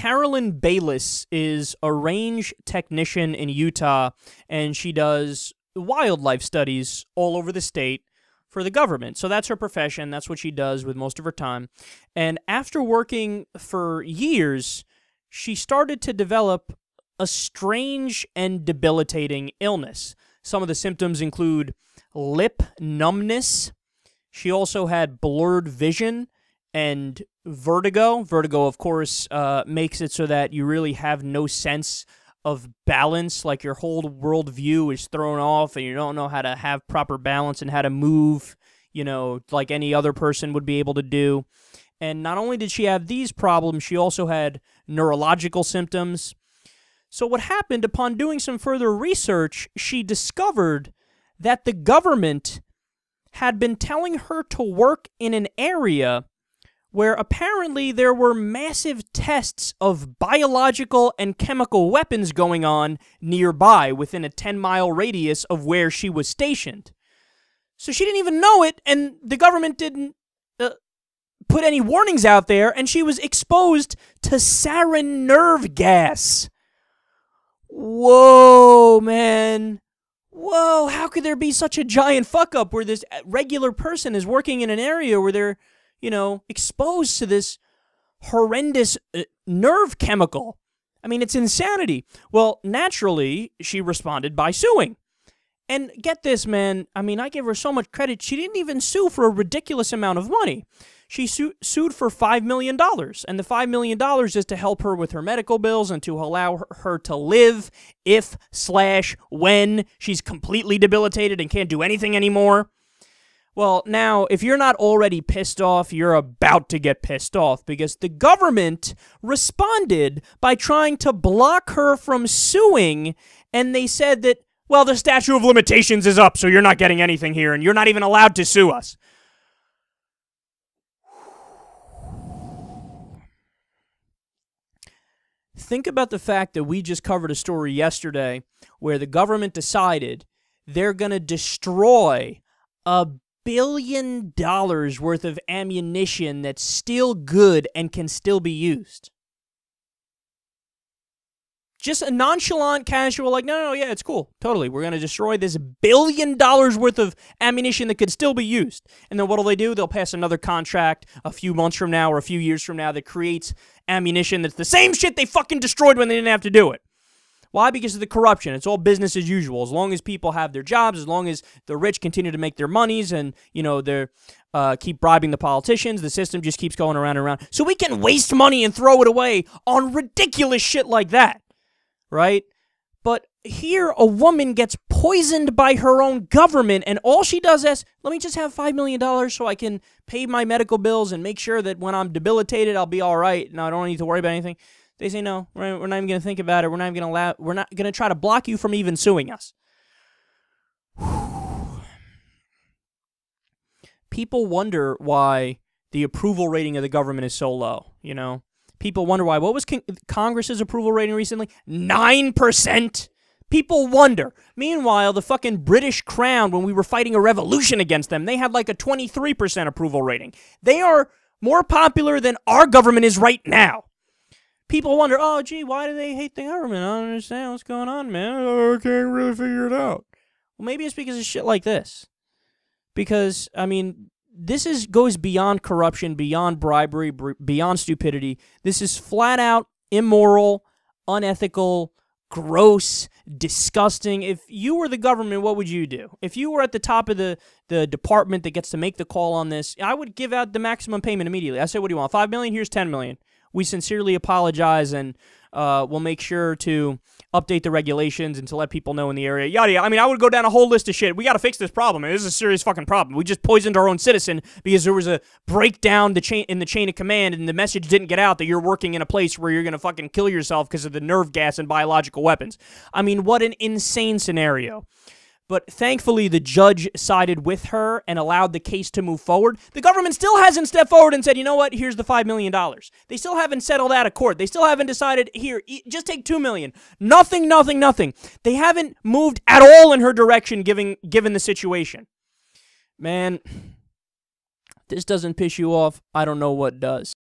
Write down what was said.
Carolyn Bayless is a range technician in Utah, and she does wildlife studies all over the state for the government. So that's her profession. That's what she does with most of her time. And after working for years, she started to develop a strange and debilitating illness. Some of the symptoms include lip numbness. She also had blurred vision and vertigo. Vertigo, of course, makes it so that you really have no sense of balance, like your whole worldview is thrown off and you don't know how to have proper balance and how to move, you know, like any other person would be able to do. And not only did she have these problems, she also had neurological symptoms. So what happened, upon doing some further research, she discovered that the government had been telling her to work in an area where apparently there were massive tests of biological and chemical weapons going on nearby within a 10-mile radius of where she was stationed. So she didn't even know it, and the government didn't put any warnings out there, and she was exposed to sarin nerve gas. Whoa, man. Whoa, how could there be such a giant fuck-up where this regular person is working in an area where they're, you know, exposed to this horrendous nerve chemical? I mean, it's insanity. Well, naturally, she responded by suing. And get this, man, I mean, I give her so much credit. She didn't even sue for a ridiculous amount of money. She sued for $5 million, and the $5 million is to help her with her medical bills and to allow her to live if/when she's completely debilitated and can't do anything anymore. Well, now, if you're not already pissed off, you're about to get pissed off because the government responded by trying to block her from suing, and they said that, well, the statute of limitations is up, so you're not getting anything here, and you're not even allowed to sue us. Think about the fact that we just covered a story yesterday where the government decided they're going to destroy $1 billion worth of ammunition that's still good and can still be used. Just a nonchalant, casual, like, no, yeah, it's cool. Totally. We're going to destroy this $1 billion worth of ammunition that could still be used. And then what'll they do? They'll pass another contract a few months from now or a few years from now that creates ammunition that's the same shit they fucking destroyed when they didn't have to do it. Why? Because of the corruption. It's all business as usual. As long as people have their jobs, as long as the rich continue to make their monies and, you know, they're keep bribing the politicians, the system just keeps going around and around. So we can waste money and throw it away on ridiculous shit like that. Right? But here, a woman gets poisoned by her own government, and all she does is, let me just have $5 million so I can pay my medical bills and make sure that when I'm debilitated, I'll be all right, and I don't need to worry about anything. They say, no, we're not even going to think about it. We're not going to try to block you from even suing us. People wonder why the approval rating of the government is so low, you know? People wonder why. What was Congress's approval rating recently? 9%? People wonder. Meanwhile, the fucking British Crown, when we were fighting a revolution against them, they had like a 23% approval rating. They are more popular than our government is right now. People wonder, oh, gee, why do they hate the government? I don't understand what's going on, man. Oh, I can't really figure it out. Well, maybe it's because of shit like this. Because, I mean, this goes beyond corruption, beyond bribery, beyond stupidity. This is flat out immoral, unethical, gross, disgusting. If you were the government, what would you do? If you were at the top of the department that gets to make the call on this, I would give out the maximum payment immediately. I say, what do you want? $5 million? Here's $10 million. We sincerely apologize, and we'll make sure to update the regulations and to let people know in the area. Yada, yada. I mean, I would go down a whole list of shit. We got to fix this problem. This is a serious fucking problem. We just poisoned our own citizen because there was a breakdown in the chain of command, and the message didn't get out that you're working in a place where you're going to fucking kill yourself because of the nerve gas and biological weapons. I mean, what an insane scenario. But thankfully, the judge sided with her and allowed the case to move forward. The government still hasn't stepped forward and said, you know what, here's the $5 million. They still haven't settled out of court. They still haven't decided, here, just take $2 million. Nothing, nothing, nothing. They haven't moved at all in her direction given the situation. Man, this doesn't piss you off. I don't know what does.